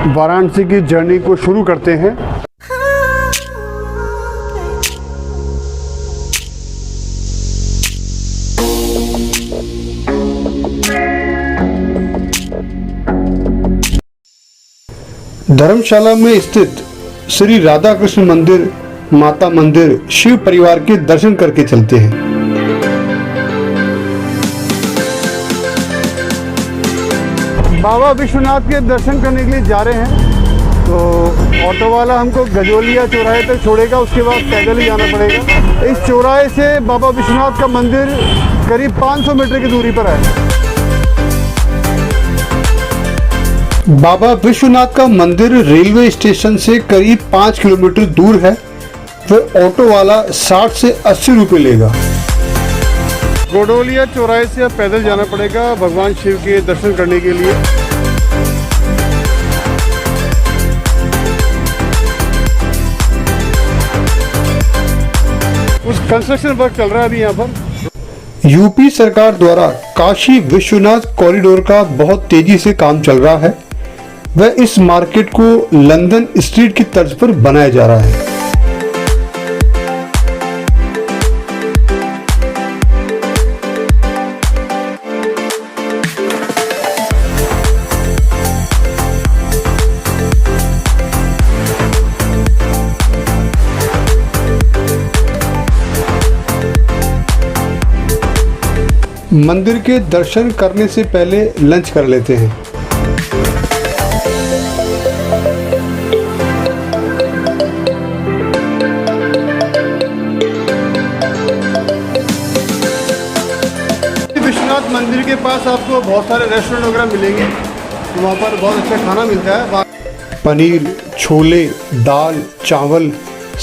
वाराणसी की जर्नी को शुरू करते हैं। धर्मशाला में स्थित श्री राधा कृष्ण मंदिर, माता मंदिर, शिव परिवार के दर्शन करके चलते हैं। बाबा विश्वनाथ के दर्शन करने के लिए जा रहे हैं, तो ऑटो वाला हमको गजोलिया चौराहे तक छोड़ेगा, उसके बाद पैदल ही जाना पड़ेगा। इस चौराहे से बाबा विश्वनाथ का मंदिर करीब 500 मीटर की दूरी पर है। बाबा विश्वनाथ का मंदिर रेलवे स्टेशन से करीब 5 किलोमीटर दूर है। वह ऑटो वाला 60 से 80 रुपये लेगा। गडोलिया चौराहे से अब पैदल जाना पड़ेगा भगवान शिव के दर्शन करने के लिए। कुछ कंस्ट्रक्शन वर्क चल रहा है अभी यहाँ पर। यूपी सरकार द्वारा काशी विश्वनाथ कॉरिडोर का बहुत तेजी से काम चल रहा है। वह इस मार्केट को लंदन स्ट्रीट की तर्ज पर बनाया जा रहा है। मंदिर के दर्शन करने से पहले लंच कर लेते हैं। विश्वनाथ मंदिर के पास आपको बहुत सारे रेस्टोरेंट वगैरह मिलेंगे, तो वहाँ पर बहुत अच्छा खाना मिलता है। पनीर, छोले, दाल, चावल,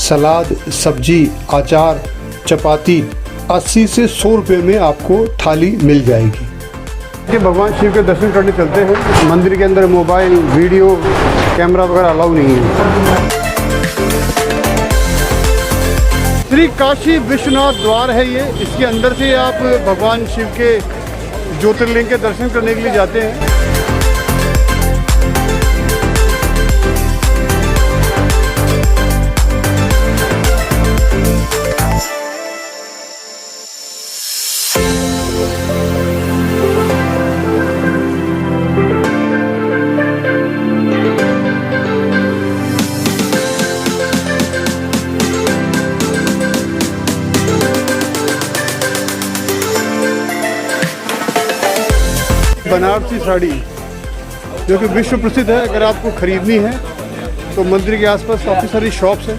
सलाद, सब्जी, अचार, चपाती 80 से 100 रुपये में आपको थाली मिल जाएगी। कि भगवान शिव के दर्शन करने चलते हैं। मंदिर के अंदर मोबाइल, वीडियो, कैमरा वगैरह अलाउ नहीं है। श्री काशी विश्वनाथ द्वार है ये, इसके अंदर से आप भगवान शिव के ज्योतिर्लिंग के दर्शन करने के लिए जाते हैं। बनारसी साड़ी जो कि विश्व प्रसिद्ध है, अगर आपको खरीदनी है तो मंदिर के आसपास काफ़ी सारी शॉप्स हैं।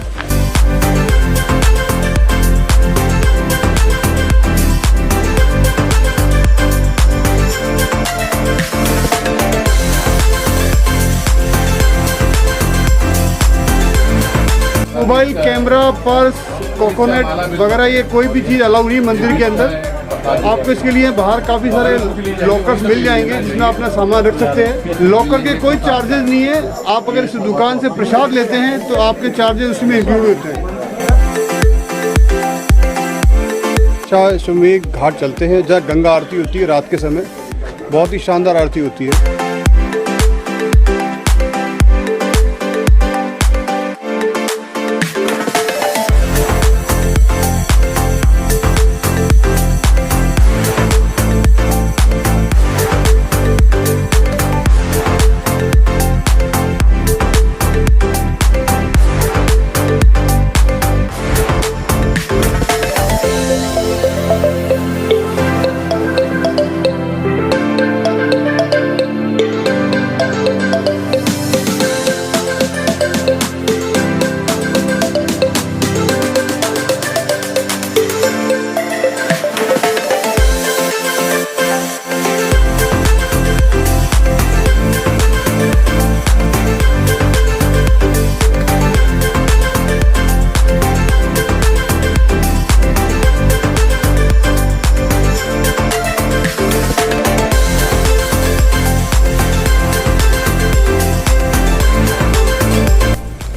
मोबाइल, कैमरा, पर्स, कोकोनट वगैरह ये कोई भी चीज़ अलाउ नहीं मंदिर के अंदर। आपको इसके लिए बाहर काफ़ी सारे लॉकर्स मिल जाएंगे जिसमें अपना सामान रख सकते हैं। लॉकर के कोई चार्जेस नहीं है। आप अगर इस दुकान से प्रसाद लेते हैं तो आपके चार्जेस उसमें इंक्लूड होते हैं। अश्वमेध घाट चलते हैं जहाँ गंगा आरती होती है रात के समय, बहुत ही शानदार आरती होती है।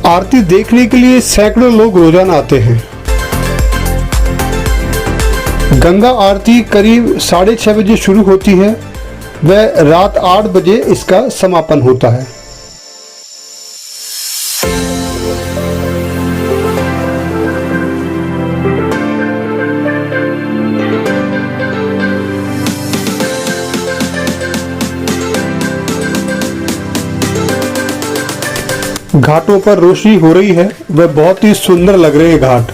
आरती देखने के लिए सैकड़ों लोग रोजाना आते हैं। गंगा आरती करीब 6:30 बजे शुरू होती है व रात 8 बजे इसका समापन होता है। घाटों पर रोशनी हो रही है, वह बहुत ही सुंदर लग रहे हैं घाट।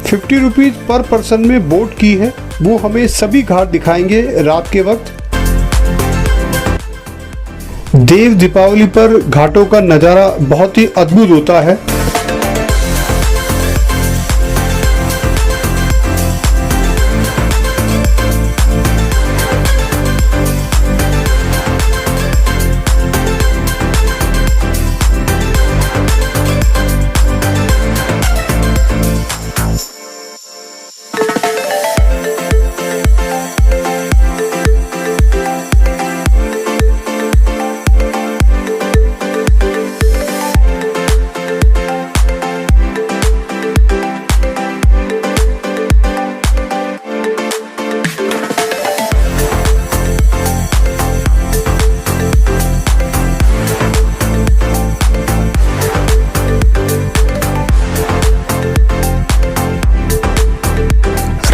₹50 पर पर्सन में बोट की है, वो हमें सभी घाट दिखाएंगे रात के वक्त। देव दीपावली पर घाटों का नज़ारा बहुत ही अद्भुत होता है।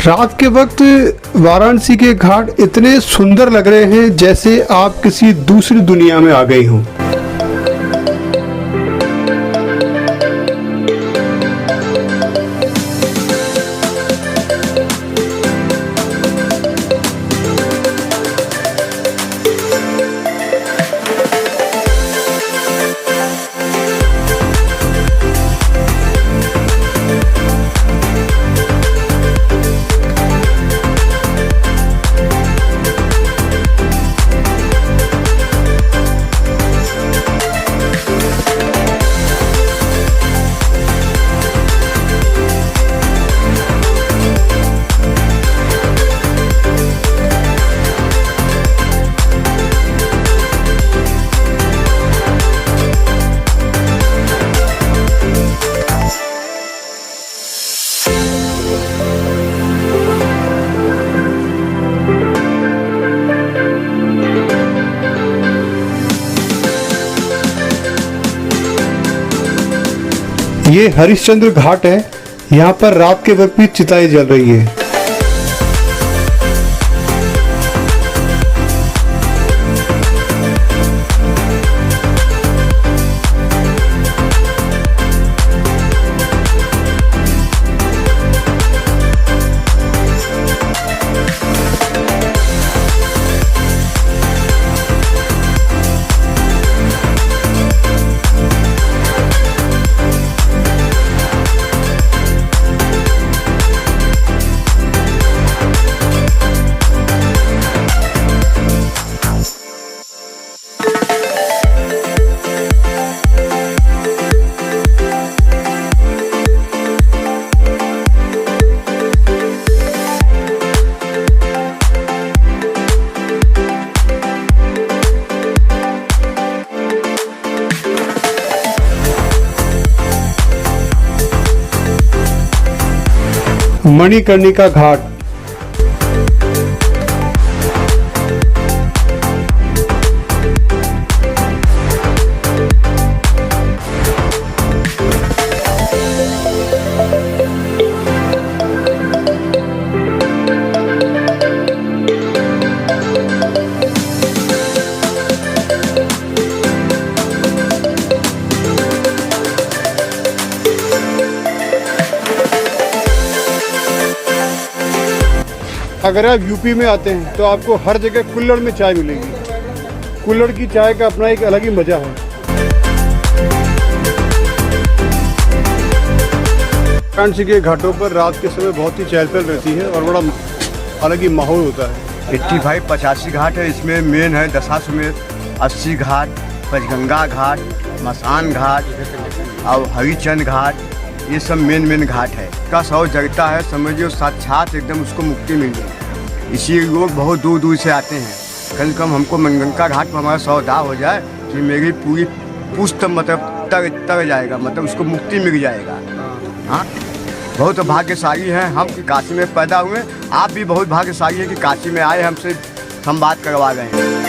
रात के वक्त वाराणसी के घाट इतने सुंदर लग रहे हैं जैसे आप किसी दूसरी दुनिया में आ गए हों। ये हरिश्चंद्र घाट है, यहाँ पर रात के वक्त भी चिताएं जल रही है। मणिकर्णिका घाट। अगर आप यूपी में आते हैं तो आपको हर जगह कुल्हड़ में चाय मिलेगी। कुल्हड़ की चाय का अपना एक अलग ही मजा है। वाराणसी के घाटों पर रात के समय बहुत ही चहल पहल रहती है और बड़ा अलग ही माहौल होता है। 85 घाट है, इसमें मेन है दशाश्वमेध, 80 घाट, पंचगंगा घाट, मसान घाट और हरिचंद घाट, ये सब मेन घाट है। का सौ जगता है, समझिए साक्षात एकदम उसको मुक्ति मिल गई। इसी लोग बहुत दूर दूर से आते हैं। कम से कम हमको मंगंगा घाट पर हमारा सौदा हो जाए कि मेरी पूरी पुष्ट मतलब तर जाएगा, मतलब उसको मुक्ति मिल जाएगा। हाँ, बहुत भाग्यशाली हैं हम कि काशी में पैदा हुए। आप भी बहुत भाग्यशाली हैं कि काशी में आए, हमसे संवाद करवा गए हैं।